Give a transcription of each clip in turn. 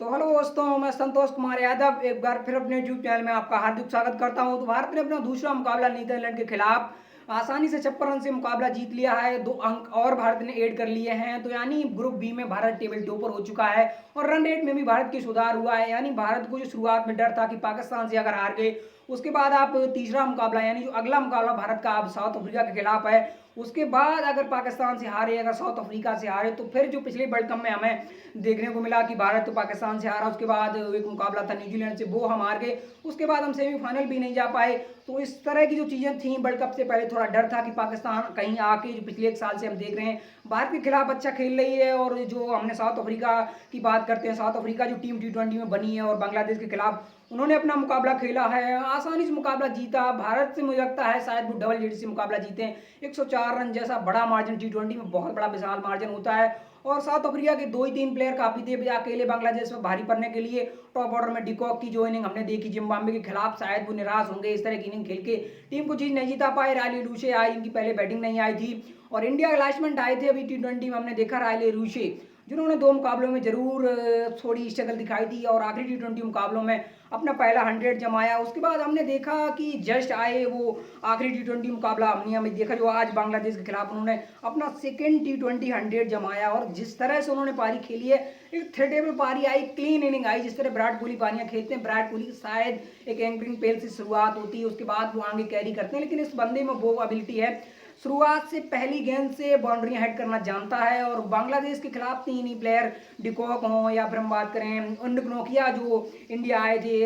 तो हेलो दोस्तों, मैं संतोष कुमार यादव एक बार फिर अपने यूट्यूब चैनल में आपका हार्दिक स्वागत करता हूं। तो भारत ने अपना दूसरा मुकाबला नीदरलैंड के खिलाफ आसानी से 56 रन से मुकाबला जीत लिया है। 2 अंक और भारत ने ऐड कर लिए हैं, तो यानी ग्रुप बी में भारत टेबल टॉपर हो चुका है और रन रेट में भी भारत की सुधार हुआ है। यानी भारत को जो शुरुआत में डर था कि पाकिस्तान से अगर हार गए, उसके बाद आप तीसरा मुकाबला यानी जो अगला मुकाबला भारत का अब साउथ अफ्रीका के खिलाफ है, उसके बाद अगर पाकिस्तान से हारे, अगर साउथ अफ्रीका से हारे, तो फिर जो पिछले वर्ल्ड कप में हमें देखने को मिला कि भारत तो पाकिस्तान से हारा, उसके बाद एक मुकाबला था न्यूजीलैंड से, वो हम हार गए, उसके बाद हम सेमीफाइनल भी नहीं जा पाए। तो इस तरह की जो चीज़ें थी, वर्ल्ड कप से पहले थोड़ा डर था कि पाकिस्तान कहीं आके, जो पिछले 1 साल से हम देख रहे हैं भारत के खिलाफ अच्छा खेल रही है। और जो हमने साउथ अफ्रीका की बात करते हैं, साउथ अफ्रीका जो टीम T20 में बनी है और बांग्लादेश के खिलाफ उन्होंने अपना मुकाबला खेला है, आसानी से मुकाबला जीता। भारत से मुझे लगता है शायद वो डबल लीड से मुकाबला जीते हैं। 104 रन जैसा बड़ा मार्जिन T20 में बहुत बड़ा विशाल मार्जिन होता है। और साउथ अफ्रीका के 2 ही 3 प्लेयर काफी थे अकेले बांग्लादेश में भारी पड़ने के लिए। टॉप ऑर्डर में डिकॉक की जो इनिंग हमने देखी जिम्बाब्वे के खिलाफ, शायद वो निराश होंगे इस तरह की इनिंग खेल के टीम को चीज नहीं जीता पाए। रायले रूशे आई, इनकी पहले बैटिंग नहीं आई थी और इंडिया के लास्टमैन आए थे अभी T20 में, हमने देखा रायले रूशे, जिन्होंने 2 मुकाबलों में जरूर थोड़ी स्ट्रगल दिखाई थी और आखिरी T20 मुकाबलों में अपना पहला 100 जमाया। उसके बाद हमने देखा कि जस्ट आए वो आखिरी T20 मुकाबला हमने हमें देखा जो आज बांग्लादेश के खिलाफ उन्होंने अपना सेकेंड T20 100 जमाया। और जिस तरह से उन्होंने पारी खेली है, एक थ्रेडेबल पारी आई, क्लीन इनिंग आई, जिस तरह विराट कोहली पारियां खेलते हैं। विराट कोहली शायद एक एंकरिंग पेल से शुरुआत होती है, उसके बाद वो आगे कैरी करते हैं, लेकिन इस बंदे में वो एबिलिटी है, शुरुआत से पहली गेंद से बाउंड्रियां हेड करना जानता है। और बांग्लादेश के खिलाफ 3 ही प्लेयर, डिकॉक हो या फिर हम बात करें नोकिया जो इंडिया आए थे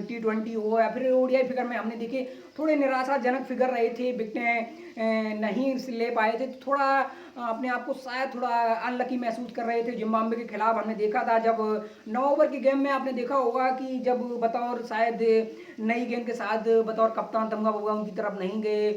T20 हो या फिर ओडीआई फिगर में हमने देखे थोड़े निराशाजनक फिगर रहे थे, विकेटें नहीं ले पाए थे, तो थोड़ा अपने आप को शायद थोड़ा अनलकी महसूस कर रहे थे। जिम्बाब्वे के खिलाफ हमने देखा था जब 9 ओवर की गेम में आपने देखा होगा कि जब बतौर शायद नई गेंद के साथ बतौर कप्तान तमगा बउआ उनकी तरफ नहीं गए,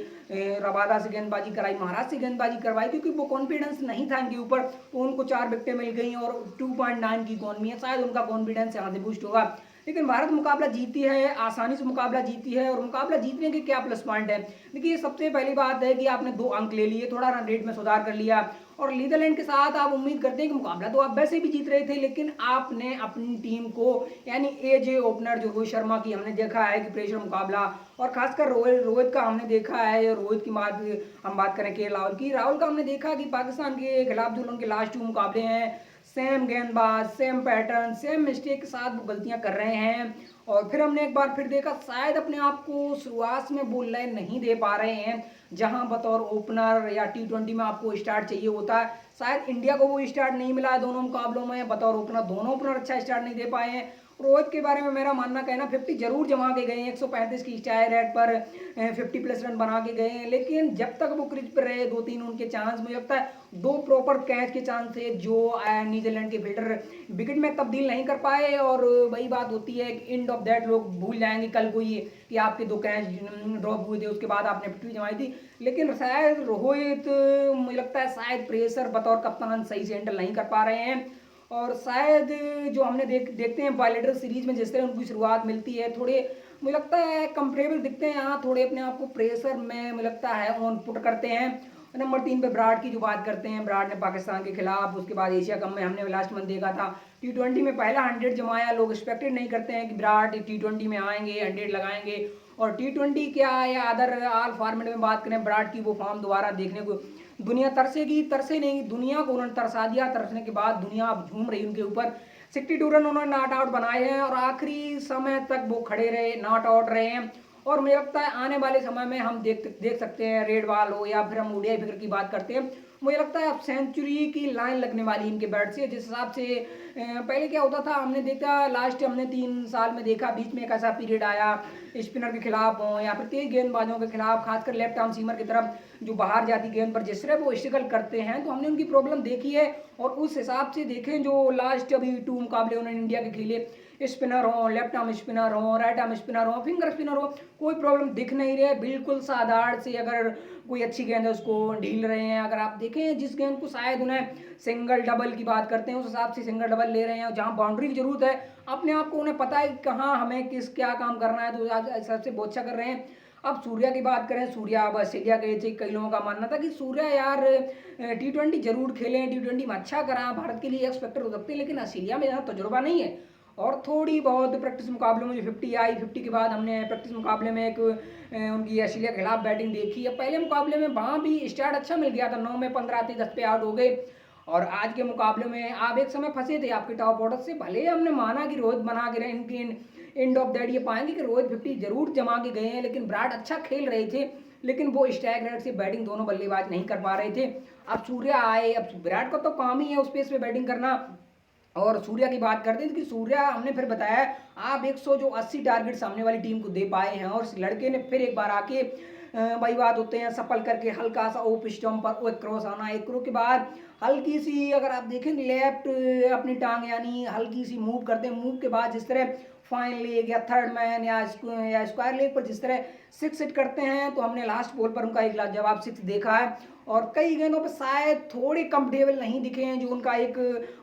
रबादा से गेंदबाजी कराई, महाराज से गेंदबाजी करवाई, क्योंकि वो कॉन्फिडेंस नहीं था इनके ऊपर, तो उनको 4 विकेटें मिल गई और 2.9 की इकॉनमी है, शायद उनका कॉन्फिडेंस यहाँ से बूस्ट होगा। लेकिन भारत मुकाबला जीती है, आसानी से मुकाबला जीती है। और मुकाबला जीतने के क्या प्लस पॉइंट है, देखिए सबसे पहली बात है कि आपने 2 अंक ले लिए, थोड़ा रन रेट में सुधार कर लिया और नीदरलैंड के साथ आप उम्मीद करते हैं कि मुकाबला तो आप वैसे भी जीत रहे थे, लेकिन आपने अपनी टीम को यानी एजे ओपनर जो रोहित शर्मा की हमने देखा है कि प्रेशर मुकाबला, और खासकर रोहित का हमने देखा है, रोहित की बात हम बात करें के राहुल की, राहुल का हमने देखा कि पाकिस्तान के खिलाफ जो उनके लास्ट 2 मुकाबले हैं, सेम गेंदबाज, सेम पैटर्न, सेम मिस्टेक के साथ वो गलतियां कर रहे हैं। और फिर हमने एक बार फिर देखा शायद अपने आप को शुरुआत में वो लय नहीं दे पा रहे हैं, जहां बतौर ओपनर या T20 में आपको स्टार्ट चाहिए होता है। शायद इंडिया को वो स्टार्ट नहीं मिला है दोनों मुकाबलों में, बतौर ओपनर दोनों ओपनर अच्छा स्टार्ट नहीं दे पाए हैं। रोहित के बारे में मेरा मानना कहना 50 जरूर जमा के गए हैं, 135 की स्ट्राइक रेट पर 50 प्लस रन बना के गए हैं, लेकिन जब तक वो क्रीज पर रहे 2-3 उनके चांस, मुझे लगता है 2 प्रॉपर कैच के चांस थे जो न्यूजीलैंड के फील्डर विकेट में तब्दील नहीं कर पाए। और वही बात होती है कि एंड ऑफ दैट लोग भूल जाएंगे कल को ये कि आपके 2 कैच ड्रॉप हुए थे, उसके बाद आपने 50 जमाई थी। लेकिन शायद रोहित, मुझे लगता है शायद प्रेशर बतौर कप्तान सही से हैंडल नहीं कर पा रहे हैं। और शायद जो हमने देखते हैं बायलेटरल सीरीज में जिस तरह उनकी शुरुआत मिलती है, थोड़े मुझे लगता है कंफर्टेबल दिखते हैं यहाँ, थोड़े अपने आप को प्रेशर में मुझे लगता है ऑन पुट करते हैं। नंबर 3 पे विराट की जो बात करते हैं, विराट ने पाकिस्तान के खिलाफ, उसके बाद एशिया कप में हमने लास्ट मंथ देखा था T20 में पहला 100 जमाया। लोग एक्सपेक्टेड नहीं करते हैं कि विराट T20 में आएंगे 100 लगाएंगे। और T20 क्या या अदर ऑल फॉर्मेट में बात करें, विराट की वो फॉर्म दोबारा देखने को दुनिया तरसेगी, तरसे नहीं, दुनिया को उन्होंने तरसा दिया। तरसने के बाद दुनिया अब झूम रही उनके ऊपर। 62 रन उन्होंने नॉट आउट बनाए हैं और आखिरी समय तक वो खड़े रहे, नॉट आउट रहे हैं। और मुझे लगता है आने वाले समय में हम देख सकते हैं, रेड बॉल हो या फिर हम ओडीआई फिगर की बात करते हैं, मुझे लगता है अब सेंचुरी की लाइन लगने वाली इनके बैट से। जिस हिसाब से पहले क्या होता था, हमने देखा लास्ट हमने 3 साल में देखा, बीच में एक ऐसा पीरियड आया स्पिनर के खिलाफ हो या फिर तेज गेंदबाजों के खिलाफ, खासकर लेफ्ट आर्म सीमर की तरफ जो बाहर जाती गेंद पर जिस तरह वो स्ट्रगल करते हैं, तो हमने उनकी प्रॉब्लम देखी है। और उस हिसाब से देखें जो लास्ट अभी 2 मुकाबले उन्होंने इंडिया के खेले, स्पिनर हो, लेफ्ट आर्म स्पिनर हो, राइट आर्म स्पिनर हो, फिंगर स्पिनर हो, कोई प्रॉब्लम दिख नहीं रही है, बिल्कुल साधारण से अगर कोई अच्छी गेंद है उसको ढील रहे हैं। अगर आप देखें जिस गेंद को शायद उन्हें सिंगल डबल की बात करते हैं, उस हिसाब से सिंगल डबल ले रहे हैं, जहां बाउंड्री की जरूरत है अपने आप को उन्हें पता है कहाँ हमें किस क्या काम करना है, तो सबसे बहुत अच्छा कर रहे हैं। अब सूर्या की बात करें, सूर्या अब ऑस्ट्रेलिया गए थे, कई लोगों का मानना था कि सूर्या यार टी20 जरूर खेलें, टी20 में अच्छा करा, भारत के लिए एक्स फैक्टर हो सकते हैं, लेकिन ऑस्ट्रेलिया में ज़्यादा तजुर्बा नहीं है। और थोड़ी बहुत प्रैक्टिस मुकाबलों में जो 50 आई, 50 के बाद हमने प्रैक्टिस मुकाबले में एक उनकी ऑस्ट्रेलिया के खिलाफ बैटिंग देखी। अब पहले मुकाबले में वहाँ भी स्टार्ट अच्छा मिल गया था, 9 में 15 आते 10 पे आउट हो गए। और आज के मुकाबले में आप एक समय फंसे थे आपके टॉप ऑर्डर से, भले हमने माना कि रोहित बना के रहे, इनकी एंड ऑफ दैट ये पाएंगे कि रोहित 50 जरूर जमा के गए हैं, लेकिन विराट अच्छा खेल रहे थे, लेकिन वो स्ट्राइक रेट से बैटिंग दोनों बल्लेबाज नहीं कर पा रहे थे। अब सूर्या आए, अब विराट का तो काम ही है उस पेस पे बैटिंग करना। और सूर्या की बात करते हैं कि सूर्या हमने फिर बताया, आप 180 टारगेट सामने वाली टीम को दे पाए हैं, और इस लड़के ने फिर एक बार आके वही बात होते हैं सफल करके हल्का सा ओप स्टम्प पर वो एक क्रॉस आना, एक क्रॉस के बाद हल्की सी अगर आप देखें लेफ्ट अपनी टांग यानी हल्की सी मूव करते हैं, मूव के बाद जिस तरह फाइन लेग या थर्ड मैन या स्क्वायर लेग पर जिस तरह सिक्स हिट करते हैं, तो हमने लास्ट बॉल पर उनका एक लाजवाब सिक्स देखा है। और कई गेंदों पर शायद थोड़े कंफर्टेबल नहीं दिखे हैं, जो उनका एक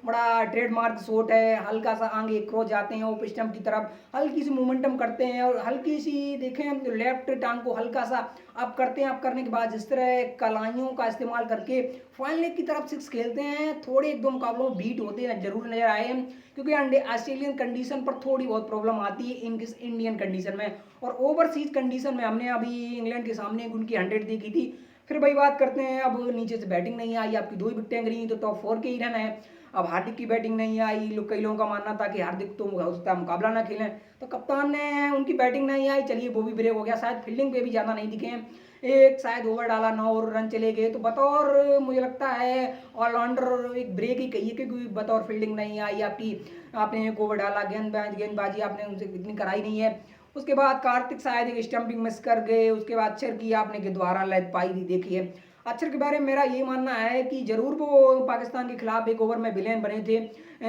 बड़ा ट्रेडमार्क शॉट है, हल्का सा आगे क्रॉस जाते हैं ओप स्टंप की तरफ, हल्की सी मोमेंटम करते हैं और हल्की सी देखें तो लेफ्ट टांग को हल्का सा अप करते हैं, अप करने के बाद जिस तरह कलाइयों का इस्तेमाल करके फाइन लेग की तरफ सिक्स खेलते हैं। थोड़े एक दो मुकाबलों में बीट होते हैं जरूर नजर आए हैं, क्योंकि ऑस्ट्रेलियन कंडीशन पर थोड़ी बहुत प्रॉब्लम आती है इनकी इंडियन कंडीशन में। और ओवरसीज कंडीशन में हमने अभी इंग्लैंड के सामने उनकी 100 देखी थी। फिर वही बात करते हैं, अब नीचे से बैटिंग नहीं आई, आपकी 2 ही विकेटें गिरी तो टॉप 4 के ही रन है। अब हार्दिक की बैटिंग नहीं आई, कई लोगों का मानना था कि हार्दिक तो हो सकता है मुकाबला ना खेलें, तो कप्तान ने उनकी बैटिंग नहीं आई, चलिए वो भी ब्रेक हो गया, शायद फील्डिंग पे भी ज़्यादा नहीं दिखे हैं, एक शायद ओवर डाला 9 रन चले गए, तो बतौर मुझे लगता है ऑलराउंडर एक ब्रेक ही कहिए, क्योंकि बतौर फील्डिंग नहीं आई आपकी, आपने एक ओवर डाला, गेंदबाजी आपने उनसे इतनी कराई नहीं है। उसके बाद कार्तिक शायद एक स्टंपिंग मिस कर गए, उसके बाद अक्षर की आपने दोबारा लेग पाई थी देखी है। अक्षर के बारे में मेरा ये मानना है कि जरूर वो पाकिस्तान के खिलाफ एक ओवर में विलेन बने थे,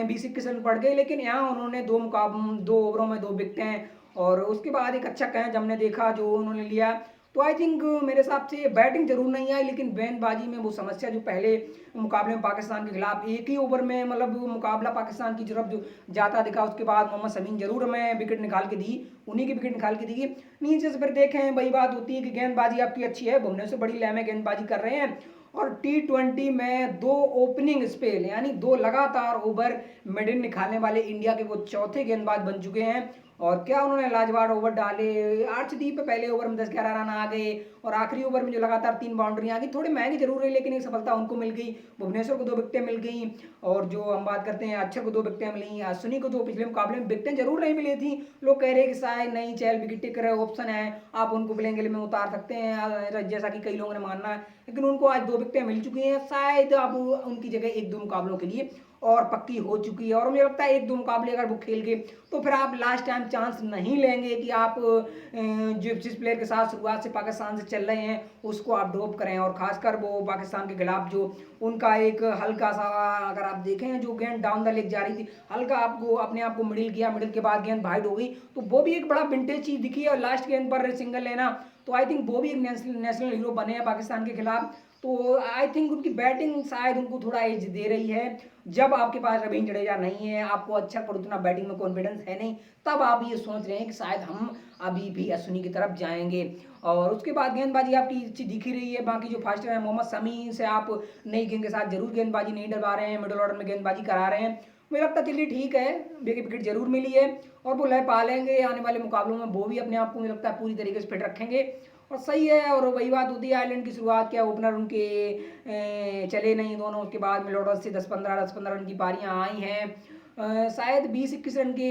20-21 रन पड़ गए, लेकिन यहाँ उन्होंने 2 ओवरों में 2 विकेटें और उसके बाद एक अच्छा कैच हमने देखा जो उन्होंने लिया। तो आई थिंक मेरे हिसाब से बैटिंग जरूर नहीं आई, लेकिन गेंदबाजी में वो समस्या जो पहले मुकाबले में पाकिस्तान के खिलाफ एक ही ओवर में मतलब मुकाबला पाकिस्तान की तरफ जो जाता दिखा, उसके बाद मोहम्मद शमी जरूर हमें विकेट निकाल के दी, उन्हीं की विकेट निकाल के दी। नीचे से फिर देखें वही बात होती है कि गेंदबाजी आपकी अच्छी है, भुवनेश्वर बड़ी लय गेंदबाजी कर रहे हैं, और टी20 में 2 ओपनिंग स्पेल यानी 2 लगातार ओवर मिडिल निकालने वाले इंडिया के वो चौथे गेंदबाज बन चुके हैं। और क्या उन्होंने लाजवाब ओवर डाले, अर्शदीप पहले ओवर में 10-11 रन आ गए, और आखिरी ओवर में जो लगातार 3 बाउंड्री आ गई, थोड़ी महंगी जरूर रही लेकिन एक सफलता उनको मिल गई। भुवनेश्वर को 2 विकेटें मिल गई, और जो हम बात करते हैं अक्षर को 2 विकेटें मिली, अश्विनी को 2 पिछले मुकाबले में विकेटें जरूर नहीं मिली थी, लोग कह रहे हैं कि शायद नहीं चहल विकेट टेकर ऑप्शन है, आप उनको प्लेइंग में उतार सकते हैं जैसा कि कई लोगों ने मानना है, लेकिन उनको आज 2 विकेटें मिल चुकी हैं, शायद अब उनकी जगह 1-2 मुकाबलों के लिए और पक्की हो चुकी है। और मुझे लगता है 1-2 मुकाबले अगर वो खेल गए तो फिर आप लास्ट टाइम चांस नहीं लेंगे कि आप जो जिस प्लेयर के साथ शुरुआत से पाकिस्तान से चल रहे हैं उसको आप ड्रॉप करें, और खासकर वो पाकिस्तान के खिलाफ जो उनका एक हल्का सा अगर आप देखें जो गेंद डाउन द लेग जा रही थी, हल्का आपको अपने आप को मिडिल किया, मिडिल के बाद गेंद वाइड हो गई, तो वो भी एक बड़ा विंटेज चीज दिखी, और लास्ट गेंद पर सिंगल लेना, तो आई थिंक वो भी एक नेशनल हीरो बने हैं पाकिस्तान के खिलाफ। तो आई थिंक उनकी बैटिंग शायद उनको थोड़ा एज दे रही है, जब आपके पास रवींद्र जडेजा नहीं है, आपको अच्छा पर उतना बैटिंग में कॉन्फिडेंस है नहीं, तब आप ये सोच रहे हैं कि शायद हम अभी भी अश्विनी की तरफ जाएंगे। और उसके बाद गेंदबाजी आपकी अच्छी दिखी रही है, बाकी जो फास्टर है मोहम्मद शमी से आप नई गेंद के साथ जरूर गेंदबाजी नहीं डलवा रहे हैं, मिडिल ऑर्डर में गेंदबाजी करा रहे हैं, मुझे लगता है चलिए ठीक है, विकेट जरूर मिली है और वो लय पा लेंगे आने वाले मुकाबलों में, वो भी अपने आप को मुझे लगता है पूरी तरीके से फिट रखेंगे और सही है। और वही बात होती है आयरलैंड की शुरुआत क्या ओपनर उनके चले नहीं दोनों, उसके बाद मिड ऑर्डर से 10-15 रन की पारियां आई हैं, शायद 20-21 रन के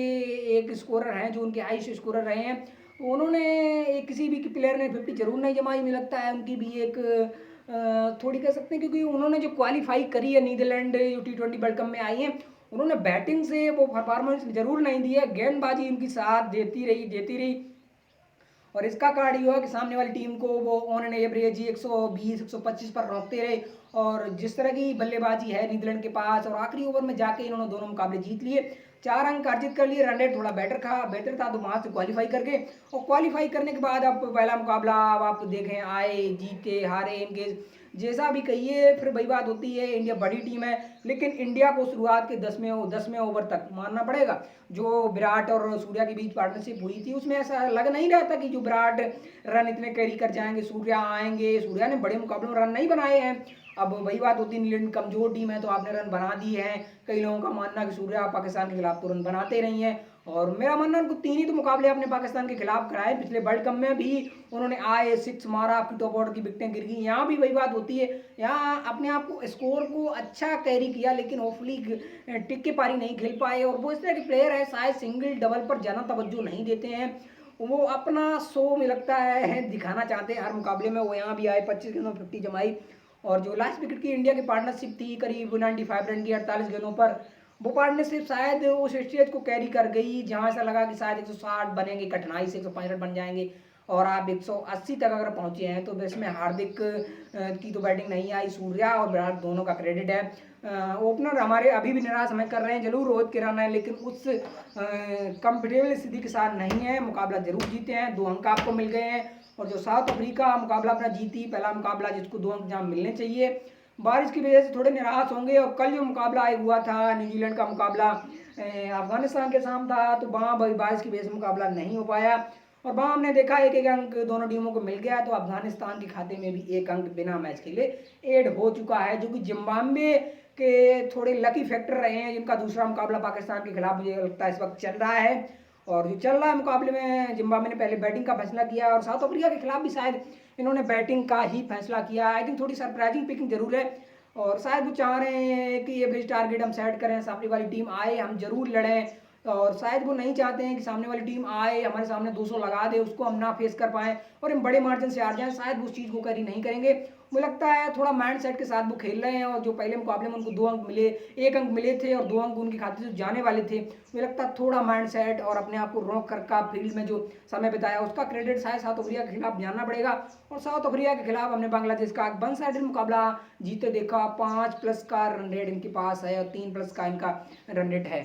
एक स्कोरर हैं जो उनके हाईएस्ट स्कोरर रहे हैं, तो उन्होंने किसी भी प्लेयर ने 50 जरूर नहीं जमाई, मुझे लगता है उनकी भी एक थोड़ी कह सकते हैं, क्योंकि उन्होंने जो क्वालिफाई करी है नीदरलैंड जो टी20 वर्ल्ड कप में आई है, उन्होंने बैटिंग से वो परफॉर्मेंस जरूर नहीं दी है, गेंदबाजी उनकी साथ देती रही, और इसका कारण ये हुआ कि सामने वाली टीम को वो ऑन एन एवरेज 120-125 पर रोकते रहे, और जिस तरह की बल्लेबाजी है नीदरलैंड के पास, और आखिरी ओवर में जाके इन्होंने दोनों मुकाबले जीत लिए, 4 अंक अर्जित कर लिए, रन रेट थोड़ा बेटर था, तो वहाँ से क्वालिफाई करके, और क्वालिफाई करने के बाद अब पहला मुकाबला अब आप देखें आए जीते हारे इनके जैसा भी कहिए फिर वही बात होती है, इंडिया बड़ी टीम है, लेकिन इंडिया को शुरुआत के 10वें ओवर तक मानना पड़ेगा। जो विराट और सूर्या के बीच पार्टनरशिप हुई थी उसमें ऐसा लग नहीं रहा था कि जो विराट रन इतने कैरी कर जाएंगे, सूर्या आएंगे। सूर्या ने बड़े मुकाबलों में रन नहीं बनाए हैं। अब वही बात होती है, न्यूजीलैंड कमजोर टीम है तो आपने रन बना दिए हैं। कई लोगों का मानना है कि सूर्या पाकिस्तान के खिलाफ तो रन बनाते नहीं है, और मेरा मानना है उनको 3 ही तो मुकाबले अपने पाकिस्तान के खिलाफ कराए। पिछले वर्ल्ड कप में भी उन्होंने आए 6 मारा, आपकी टॉप ऑर्डर की विकेटें गिर गई। यहाँ भी वही बात होती है, यहाँ अपने आप को स्कोर को अच्छा कैरी किया लेकिन ऑफली टिक के पारी नहीं खेल पाए। और वो इस तरह के प्लेयर है शायद सिंगल डबल पर ज़्यादा तवज्जो नहीं देते हैं, वो अपना शो में लगता है दिखाना चाहते हैं हर मुकाबले में। वो यहाँ भी आए 25 गेंदों 50 जमाई, और जो लास्ट विकेट की इंडिया की पार्टनरशिप थी करीब 95 रन की 48 गेंदों पर, वो पार्टनरशिप शायद उस स्टेज को कैरी कर गई जहां ऐसा लगा कि शायद 160 बनेंगे, कठिनाई से 105 रन बन जाएंगे, और आप 180 तक अगर पहुंचे हैं तो इसमें हार्दिक की तो बैटिंग नहीं आई। सूर्या और विराट दोनों का क्रेडिट है। ओपनर हमारे अभी भी निराश हमें कर रहे हैं, जरूर रोहित के रन है लेकिन उस कंफर्टेबल स्थिति के साथ नहीं है। मुकाबला जरूर जीते हैं, 2 अंक आपको मिल गए हैं। और जो साउथ अफ्रीका मुकाबला अपना जीती, पहला मुकाबला जिसको 2 अंक जहाँ मिलने चाहिए, बारिश की वजह से थोड़े निराश होंगे। और कल जो मुकाबला हुआ था न्यूजीलैंड का मुकाबला अफगानिस्तान के साथ था, तो वहाँ बारिश की वजह से मुकाबला नहीं हो पाया, और वहाँ हमने देखा एक एक अंक दोनों टीमों को मिल गया। तो अफगानिस्तान के खाते में भी 1 अंक बिना मैच खेले ऐड हो चुका है, जो कि जिम्बाब्वे के थोड़े लकी फैक्टर रहे हैं, जिनका दूसरा मुकाबला पाकिस्तान के खिलाफ मुझे लगता है इस वक्त चल रहा है। और जो चल रहा है मुकाबले में जिम्बाब्वे ने पहले बैटिंग का फैसला किया, और साउथ अफ्रीका के खिलाफ भी शायद इन्होंने बैटिंग का ही फैसला किया। आई थिंक थोड़ी सरप्राइजिंग पिकिंग जरूर है, और शायद वो चाह रहे हैं कि एवरेज टारगेट हम सेट करें, सामने वाली टीम आए हम जरूर लड़ें, और शायद वो नहीं चाहते हैं कि सामने वाली टीम आए हमारे सामने 200 लगा दे, उसको हम ना फेस कर पाएँ और हम बड़े मार्जिन से हार जाएं। शायद वो उस चीज़ को कैरी नहीं करेंगे। मुझे लगता है थोड़ा माइंड सेट के साथ वो खेल रहे हैं, और जो पहले मुकाबले में उनको 2 अंक मिले, 1 अंक मिले थे और 2 अंक उनके खाते से जाने वाले थे, मुझे लगता है थोड़ा माइंड सेट और अपने आप को रोक कर का फील्ड में जो समय बिताया उसका क्रेडिट शायद साउथ अफ्रीका के खिलाफ जानना पड़ेगा। और साउथ अफ्रीका के खिलाफ हमने बांग्लादेश का 1 साइडेड मुकाबला जीते देखा, 5+ का रन रेट इनके पास है और 3+ का इनका रन रेट है।